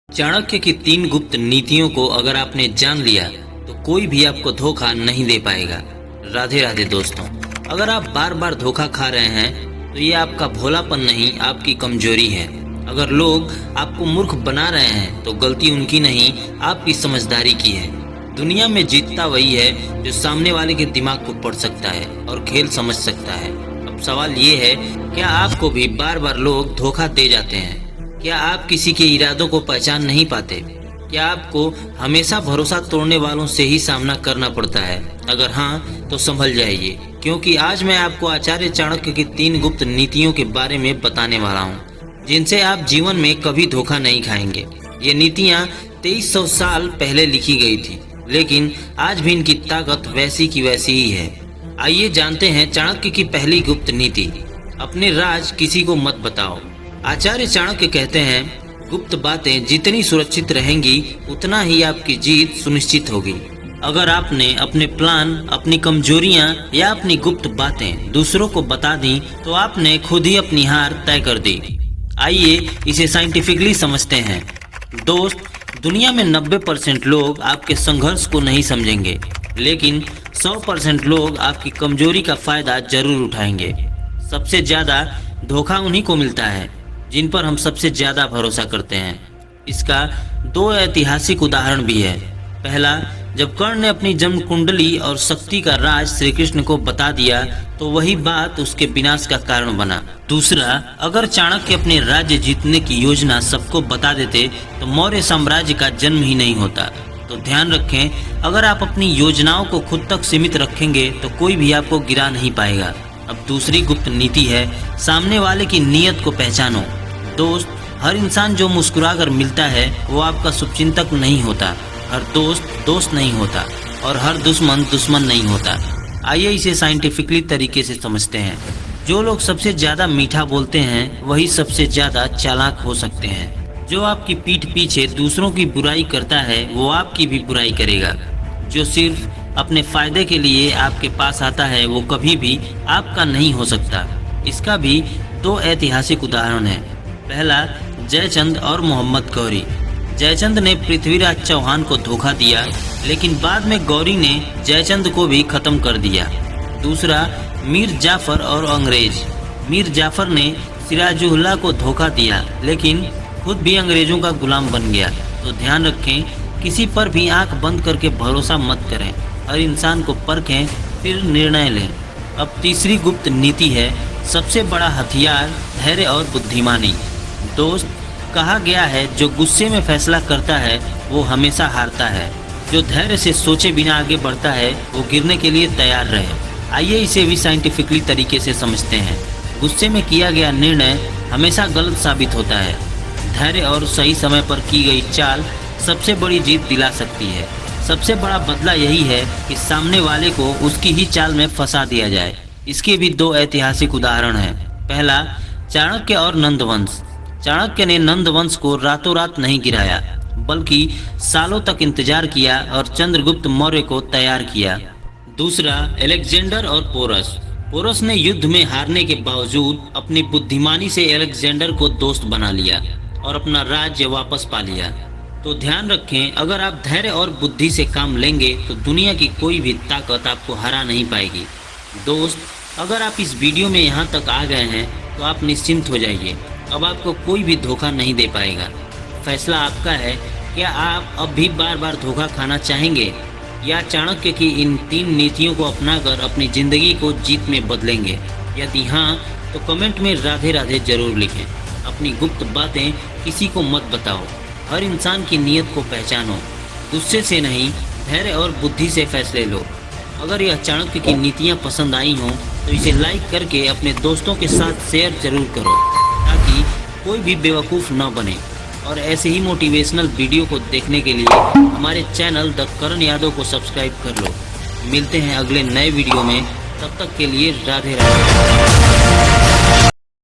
चाणक्य की 3 गुप्त नीतियों को अगर आपने जान लिया तो कोई भी आपको धोखा नहीं दे पाएगा। राधे राधे दोस्तों, अगर आप बार बार धोखा खा रहे हैं तो ये आपका भोलापन नहीं, आपकी कमजोरी है। अगर लोग आपको मूर्ख बना रहे हैं तो गलती उनकी नहीं, आपकी समझदारी की है। दुनिया में जीतता वही है जो सामने वाले के दिमाग को पढ़ सकता है और खेल समझ सकता है। अब सवाल ये है, क्या आपको भी बार बार लोग धोखा दे जाते हैं? क्या आप किसी के इरादों को पहचान नहीं पाते? क्या आपको हमेशा भरोसा तोड़ने वालों से ही सामना करना पड़ता है? अगर हाँ तो संभल जाइए, क्योंकि आज मैं आपको आचार्य चाणक्य की 3 गुप्त नीतियों के बारे में बताने वाला हूँ, जिनसे आप जीवन में कभी धोखा नहीं खाएंगे। ये नीतियाँ 2300 साल पहले लिखी गई थी, लेकिन आज भी इनकी ताकत वैसी की वैसी ही है। आइए जानते हैं चाणक्य की पहली गुप्त नीति, अपने राज किसी को मत बताओ। आचार्य चाणक्य कहते हैं, गुप्त बातें जितनी सुरक्षित रहेंगी उतना ही आपकी जीत सुनिश्चित होगी। अगर आपने अपने प्लान, अपनी कमजोरियां या अपनी गुप्त बातें दूसरों को बता दी तो आपने खुद ही अपनी हार तय कर दी। आइए इसे साइंटिफिकली समझते हैं। दोस्त, दुनिया में 90% लोग आपके संघर्ष को नहीं समझेंगे, लेकिन 100% लोग आपकी कमजोरी का फायदा जरूर उठाएंगे। सबसे ज्यादा धोखा उन्हीं को मिलता है जिन पर हम सबसे ज्यादा भरोसा करते हैं। इसका 2 ऐतिहासिक उदाहरण भी है। पहला, जब कर्ण ने अपनी जन्म कुंडली और शक्ति का राज श्री कृष्ण को बता दिया तो वही बात उसके विनाश का कारण बना। दूसरा, अगर चाणक्य अपने राज्य जीतने की योजना सबको बता देते तो मौर्य साम्राज्य का जन्म ही नहीं होता। तो ध्यान रखें, अगर आप अपनी योजनाओं को खुद तक सीमित रखेंगे तो कोई भी आपको गिरा नहीं पाएगा। अब दूसरी गुप्त नीति है, सामने वाले की नीयत को पहचानो। दोस्त, हर इंसान जो मुस्कुराकर मिलता है वो आपका शुभचिंतक नहीं होता। हर दोस्त दोस्त नहीं होता और हर दुश्मन दुश्मन नहीं होता। आइए इसे साइंटिफिकली तरीके से समझते हैं। जो लोग सबसे ज्यादा मीठा बोलते हैं वही सबसे ज्यादा चालाक हो सकते हैं। जो आपकी पीठ पीछे दूसरों की बुराई करता है वो आपकी भी बुराई करेगा। जो सिर्फ अपने फायदे के लिए आपके पास आता है वो कभी भी आपका नहीं हो सकता। इसका भी 2 ऐतिहासिक उदाहरण हैं। पहला, जयचंद और मोहम्मद गौरी। जयचंद ने पृथ्वीराज चौहान को धोखा दिया, लेकिन बाद में गौरी ने जयचंद को भी खत्म कर दिया। दूसरा, मीर जाफर और अंग्रेज। मीर जाफर ने सिराजुद्दौला को धोखा दिया, लेकिन खुद भी अंग्रेजों का गुलाम बन गया। तो ध्यान रखें, किसी पर भी आंख बंद करके भरोसा मत करें। हर इंसान को परखें फिर निर्णय लें। अब तीसरी गुप्त नीति है, सबसे बड़ा हथियार धैर्य और बुद्धिमानी। दोस्त, कहा गया है जो गुस्से में फैसला करता है वो हमेशा हारता है। जो धैर्य से सोचे बिना आगे बढ़ता है वो गिरने के लिए तैयार रहे। आइए इसे भी साइंटिफिकली तरीके से समझते हैं। गुस्से में किया गया निर्णय हमेशा गलत साबित होता है। धैर्य और सही समय पर की गई चाल सबसे बड़ी जीत दिला सकती है। सबसे बड़ा बदला यही है कि सामने वाले को उसकी ही चाल में फंसा दिया जाए। इसके भी 2 ऐतिहासिक उदाहरण हैं। पहला, चाणक्य और नंदवंश। चाणक्य ने नंदवंश को रातों रात नहीं गिराया, बल्कि सालों तक इंतजार किया और चंद्रगुप्त मौर्य को तैयार किया। दूसरा, अलेक्जेंडर और पोरस। पोरस ने युद्ध में हारने के बावजूद अपनी बुद्धिमानी से अलेक्जेंडर को दोस्त बना लिया और अपना राज्य वापस पा लिया। तो ध्यान रखें, अगर आप धैर्य और बुद्धि से काम लेंगे तो दुनिया की कोई भी ताकत आपको हरा नहीं पाएगी। दोस्त, अगर आप इस वीडियो में यहाँ तक आ गए हैं तो आप निश्चिंत हो जाइए। अब आपको कोई भी धोखा नहीं दे पाएगा। फैसला आपका है, क्या आप अब भी बार बार धोखा खाना चाहेंगे या चाणक्य की इन 3 नीतियों को अपनाकर अपनी जिंदगी को जीत में बदलेंगे? यदि हाँ तो कमेंट में राधे राधे जरूर लिखें। अपनी गुप्त बातें किसी को मत बताओ। हर इंसान की नीयत को पहचानो। गुस्से से नहीं, धैर्य और बुद्धि से फैसले लो। अगर यह चाणक्य की नीतियाँ पसंद आई हों तो इसे लाइक करके अपने दोस्तों के साथ शेयर जरूर करो, ताकि कोई भी बेवकूफ़ न बने। और ऐसे ही मोटिवेशनल वीडियो को देखने के लिए हमारे चैनल द करण यादव को सब्सक्राइब कर लो। मिलते हैं अगले नए वीडियो में, तब तक के लिए राधे राधे।